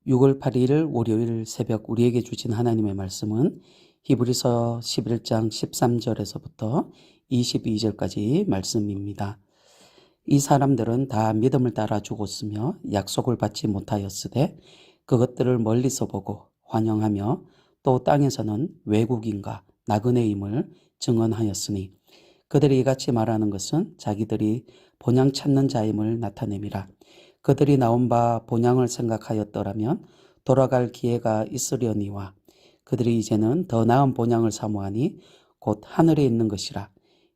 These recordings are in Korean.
6월 8일 월요일 새벽 우리에게 주신 하나님의 말씀은 히브리서 11장 13절에서부터 22절까지 말씀입니다. 이 사람들은 다 믿음을 따라 죽었으며 약속을 받지 못하였으되 그것들을 멀리서 보고 환영하며 또 땅에서는 외국인과 나그네임을 증언하였으니 그들이 이같이 말하는 것은 자기들이 본향 찾는 자임을 나타냄이라. 그들이 나온 바 본향을 생각하였더라면 돌아갈 기회가 있으려니와 그들이 이제는 더 나은 본향을 사모하니 곧 하늘에 있는 것이라.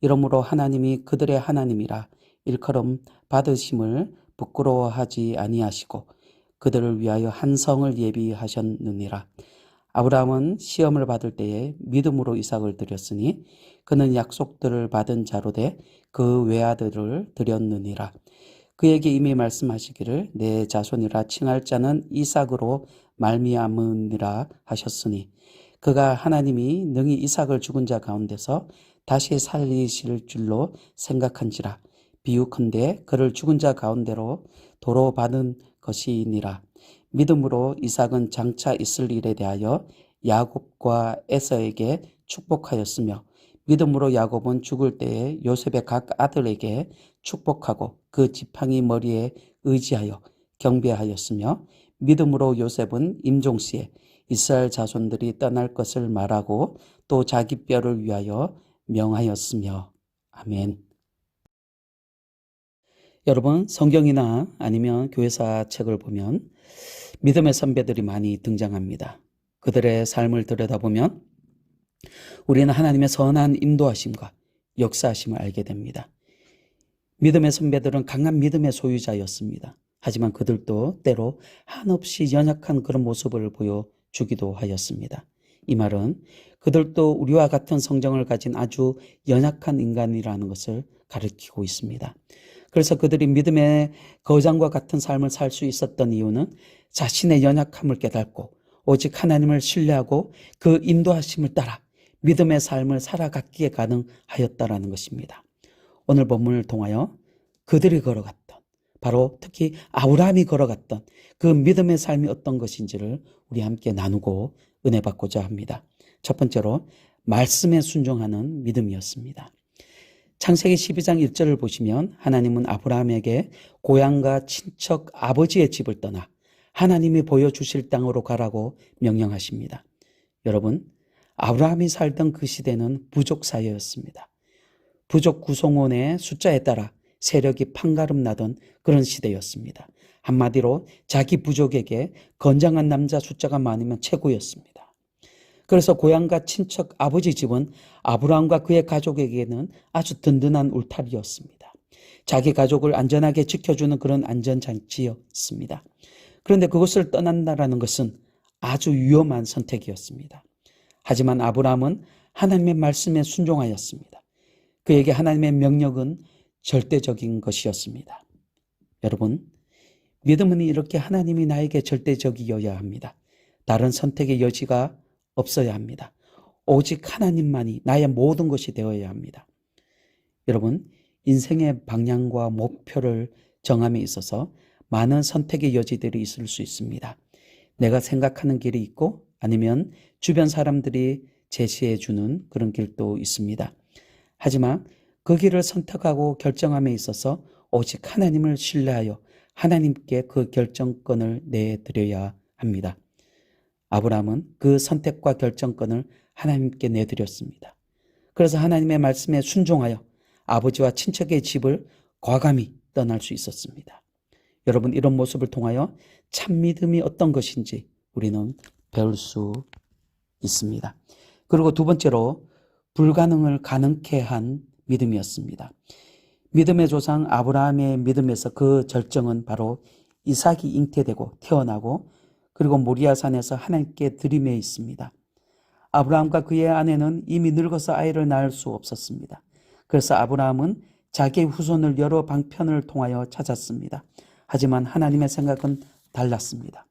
이러므로 하나님이 그들의 하나님이라 일컬음 받으심을 부끄러워하지 아니하시고 그들을 위하여 한 성을 예비하셨느니라. 아브라함은 시험을 받을 때에 믿음으로 이삭을 드렸으니 그는 약속들을 받은 자로 돼 그 외아들을 드렸느니라. 그에게 이미 말씀하시기를 내 자손이라 칭할 자는 이삭으로 말미암으니라 하셨으니 그가 하나님이 능히 이삭을 죽은 자 가운데서 다시 살리실 줄로 생각한지라. 비유컨대 그를 죽은 자 가운데로 도로 받은 것이니라. 믿음으로 이삭은 장차 있을 일에 대하여 야곱과 에서에게 축복하였으며 믿음으로 야곱은 죽을 때에 요셉의 각 아들에게 축복하고 그 지팡이 머리에 의지하여 경배하였으며 믿음으로 요셉은 임종시에 이스라엘 자손들이 떠날 것을 말하고 또 자기 뼈를 위하여 명하였으며. 아멘. 여러분, 성경이나 아니면 교회사 책을 보면 믿음의 선배들이 많이 등장합니다. 그들의 삶을 들여다보면 우리는 하나님의 선한 인도하심과 역사하심을 알게 됩니다. 믿음의 선배들은 강한 믿음의 소유자였습니다. 하지만 그들도 때로 한없이 연약한 그런 모습을 보여주기도 하였습니다. 이 말은 그들도 우리와 같은 성정을 가진 아주 연약한 인간이라는 것을 가리키고 있습니다. 그래서 그들이 믿음의 거장과 같은 삶을 살 수 있었던 이유는 자신의 연약함을 깨닫고 오직 하나님을 신뢰하고 그 인도하심을 따라 믿음의 삶을 살아갔기에 가능하였다라는 것입니다. 오늘 본문을 통하여 그들이 걸어갔던, 바로 특히 아브라함이 걸어갔던 그 믿음의 삶이 어떤 것인지를 우리 함께 나누고 은혜 받고자 합니다. 첫 번째로 말씀에 순종하는 믿음이었습니다. 창세기 12장 1절을 보시면 하나님은 아브라함에게 고향과 친척 아버지의 집을 떠나 하나님이 보여주실 땅으로 가라고 명령하십니다. 여러분, 아브라함이 살던 그 시대는 부족 사회였습니다. 부족 구성원의 숫자에 따라 세력이 판가름 나던 그런 시대였습니다. 한마디로 자기 부족에게 건장한 남자 숫자가 많으면 최고였습니다. 그래서 고향과 친척 아버지 집은 아브라함과 그의 가족에게는 아주 든든한 울타리였습니다. 자기 가족을 안전하게 지켜주는 그런 안전장치였습니다. 그런데 그것을 떠난다라는 것은 아주 위험한 선택이었습니다. 하지만 아브라함은 하나님의 말씀에 순종하였습니다. 그에게 하나님의 명령은 절대적인 것이었습니다. 여러분, 믿음은 이렇게 하나님이 나에게 절대적이어야 합니다. 다른 선택의 여지가 없어야 합니다. 오직 하나님만이 나의 모든 것이 되어야 합니다. 여러분, 인생의 방향과 목표를 정함에 있어서 많은 선택의 여지들이 있을 수 있습니다. 내가 생각하는 길이 있고 아니면 주변 사람들이 제시해 주는 그런 길도 있습니다. 하지만 그 길을 선택하고 결정함에 있어서 오직 하나님을 신뢰하여 하나님께 그 결정권을 내드려야 합니다. 아브라함은 그 선택과 결정권을 하나님께 내드렸습니다. 그래서 하나님의 말씀에 순종하여 아버지와 친척의 집을 과감히 떠날 수 있었습니다. 여러분, 이런 모습을 통하여 참 믿음이 어떤 것인지 우리는 배울 수 있습니다. 그리고 두 번째로 불가능을 가능케 한 믿음이었습니다. 믿음의 조상 아브라함의 믿음에서 그 절정은 바로 이삭이 잉태되고 태어나고 그리고 모리아산에서 하나님께 들임에 있습니다. 아브라함과 그의 아내는 이미 늙어서 아이를 낳을 수 없었습니다. 그래서 아브라함은 자기의 후손을 여러 방편을 통하여 찾았습니다. 하지만 하나님의 생각은 달랐습니다.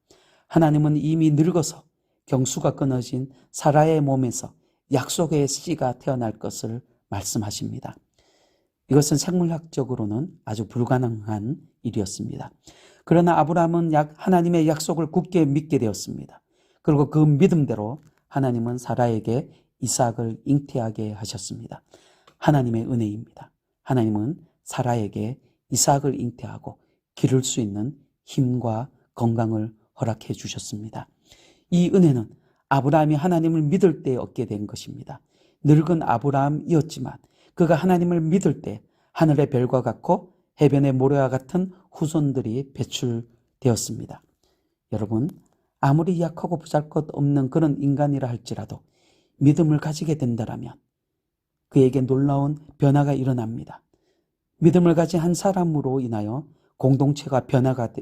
하나님은 이미 늙어서 경수가 끊어진 사라의 몸에서 약속의 씨가 태어날 것을 말씀하십니다. 이것은 생물학적으로는 아주 불가능한 일이었습니다. 그러나 아브라함은 하나님의 약속을 굳게 믿게 되었습니다. 그리고 그 믿음대로 하나님은 사라에게 이삭을 잉태하게 하셨습니다. 하나님의 은혜입니다. 하나님은 사라에게 이삭을 잉태하고 기를 수 있는 힘과 건강을 허락해 주셨습니다. 이 은혜는 아브라함이 하나님을 믿을 때 얻게 된 것입니다. 늙은 아브라함이었지만 그가 하나님을 믿을 때 하늘의 별과 같고 해변의 모래와 같은 후손들이 배출되었습니다. 여러분, 아무리 약하고 보잘것없는 그런 인간이라 할지라도 믿음을 가지게 된다면 그에게 놀라운 변화가 일어납니다. 믿음을 가진 한 사람으로 인하여 공동체가 변화가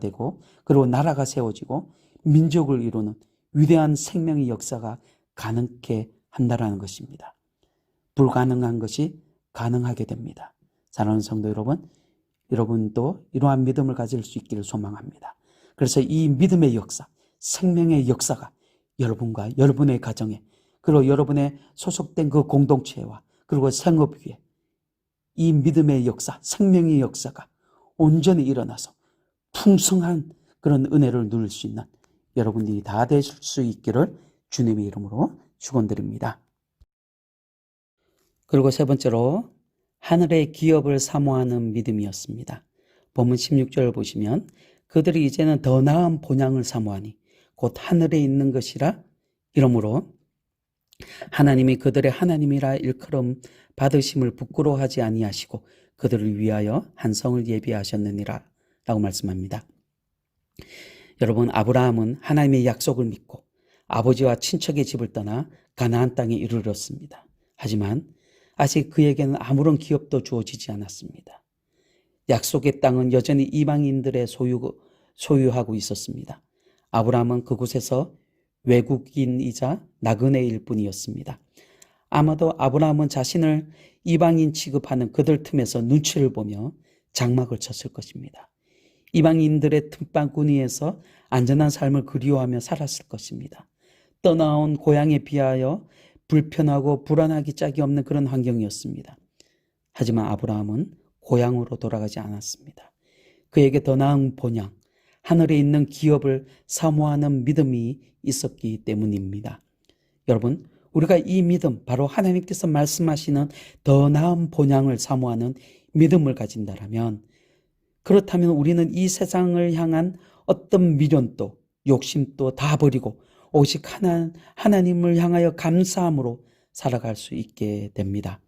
되고 그리고 나라가 세워지고 민족을 이루는 위대한 생명의 역사가 가능케 한다는 것입니다. 불가능한 것이 가능하게 됩니다. 사랑하는 성도 여러분, 여러분도 이러한 믿음을 가질 수 있기를 소망합니다. 그래서 이 믿음의 역사, 생명의 역사가 여러분과 여러분의 가정에 그리고 여러분의 소속된 그 공동체와 그리고 생업 위에 이 믿음의 역사, 생명의 역사가 온전히 일어나서 풍성한 그런 은혜를 누릴 수 있는 여러분들이 다 되실 수 있기를 주님의 이름으로 축원드립니다. 그리고 세 번째로 하늘의 기업을 사모하는 믿음이었습니다. 본문 16절 보시면 그들이 이제는 더 나은 본향을 사모하니 곧 하늘에 있는 것이라 이러므로 하나님이 그들의 하나님이라 일컬음 받으심을 부끄러워하지 아니하시고 그들을 위하여 한 성을 예비하셨느니라 라고 말씀합니다. 여러분, 아브라함은 하나님의 약속을 믿고 아버지와 친척의 집을 떠나 가나안 땅에 이르렀습니다. 하지만 아직 그에게는 아무런 기업도 주어지지 않았습니다. 약속의 땅은 여전히 이방인들의 소유하고 있었습니다. 아브라함은 그곳에서 외국인이자 나그네일 뿐이었습니다. 아마도 아브라함은 자신을 이방인 취급하는 그들 틈에서 눈치를 보며 장막을 쳤을 것입니다. 이방인들의 틈바구니에서 안전한 삶을 그리워하며 살았을 것입니다. 떠나온 고향에 비하여 불편하고 불안하기 짝이 없는 그런 환경이었습니다. 하지만 아브라함은 고향으로 돌아가지 않았습니다. 그에게 더 나은 본향, 하늘에 있는 기업을 사모하는 믿음이 있었기 때문입니다. 여러분, 우리가 이 믿음, 바로 하나님께서 말씀하시는 더 나은 본향을 사모하는 믿음을 가진다면, 그렇다면 우리는 이 세상을 향한 어떤 미련도 욕심도 다 버리고 오직 하나님을 향하여 감사함으로 살아갈 수 있게 됩니다.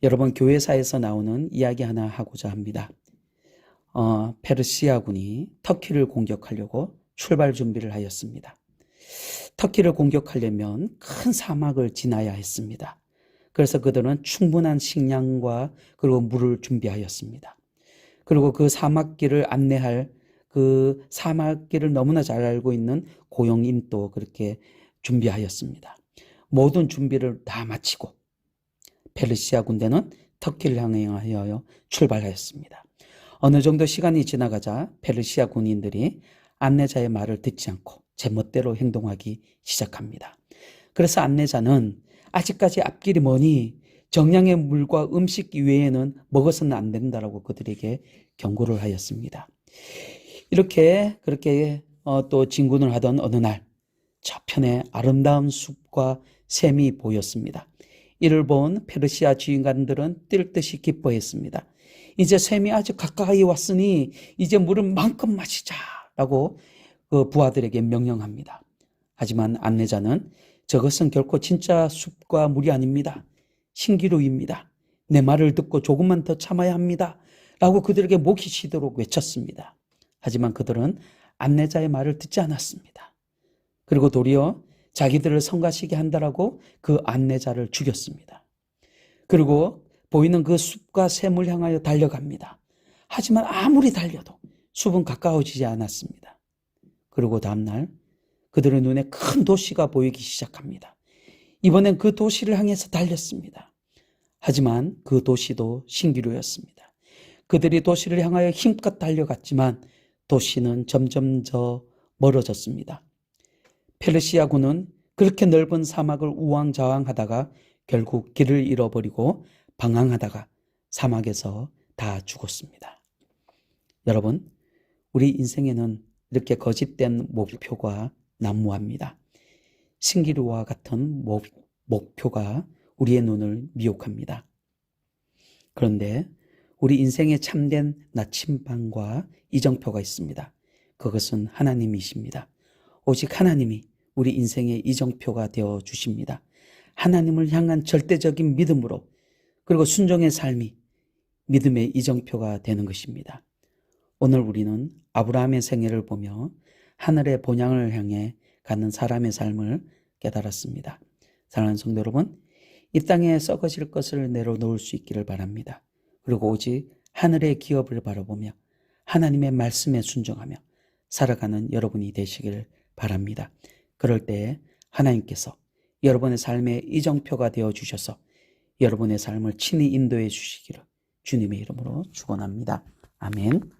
여러분, 교회사에서 나오는 이야기 하나 하고자 합니다. 페르시아군이 터키를 공격하려고 출발 준비를 하였습니다. 터키를 공격하려면 큰 사막을 지나야 했습니다. 그래서 그들은 충분한 식량과 그리고 물을 준비하였습니다. 그리고 그 사막길을 안내할 그 사막길을 너무나 잘 알고 있는 고용인도 그렇게 준비하였습니다. 모든 준비를 다 마치고 페르시아 군대는 터키를 향하여 출발하였습니다. 어느 정도 시간이 지나가자 페르시아 군인들이 안내자의 말을 듣지 않고 제멋대로 행동하기 시작합니다. 그래서 안내자는 아직까지 앞길이 머니 정량의 물과 음식 이외에는 먹어서는 안 된다라고 그들에게 경고를 하였습니다. 그렇게 또 진군을 하던 어느 날 저편에 아름다운 숲과 샘이 보였습니다. 이를 본 페르시아 지휘관들은 뛸 듯이 기뻐했습니다. 이제 샘이 아주 가까이 왔으니 이제 물을 마음껏 마시자라고 그 부하들에게 명령합니다. 하지만 안내자는 저것은 결코 진짜 숲과 물이 아닙니다. 신기루입니다. 내 말을 듣고 조금만 더 참아야 합니다. 라고 그들에게 목이 쉬도록 외쳤습니다. 하지만 그들은 안내자의 말을 듣지 않았습니다. 그리고 도리어 자기들을 성가시게 한다라고 그 안내자를 죽였습니다. 그리고 보이는 그 숲과 샘을 향하여 달려갑니다. 하지만 아무리 달려도 숲은 가까워지지 않았습니다. 그리고 다음날 그들의 눈에 큰 도시가 보이기 시작합니다. 이번엔 그 도시를 향해서 달렸습니다. 하지만 그 도시도 신기루였습니다. 그들이 도시를 향하여 힘껏 달려갔지만 도시는 점점 더 멀어졌습니다. 페르시아군은 그렇게 넓은 사막을 우왕좌왕하다가 결국 길을 잃어버리고 방황하다가 사막에서 다 죽었습니다. 여러분, 우리 인생에는 이렇게 거짓된 목표가 난무합니다. 신기루와 같은 목표가 우리의 눈을 미혹합니다. 그런데 우리 인생에 참된 나침반과 이정표가 있습니다. 그것은 하나님이십니다. 오직 하나님이 우리 인생의 이정표가 되어 주십니다. 하나님을 향한 절대적인 믿음으로 그리고 순종의 삶이 믿음의 이정표가 되는 것입니다. 오늘 우리는 아브라함의 생애를 보며 하늘의 본향을 향해 가는 사람의 삶을 깨달았습니다. 사랑하는 성도 여러분, 이 땅에 썩어질 것을 내려놓을 수 있기를 바랍니다. 그리고 오직 하늘의 기업을 바라보며 하나님의 말씀에 순종하며 살아가는 여러분이 되시길 바랍니다. 그럴 때 하나님께서 여러분의 삶의 이정표가 되어 주셔서 여러분의 삶을 친히 인도해 주시기를 주님의 이름으로 축원합니다. 아멘.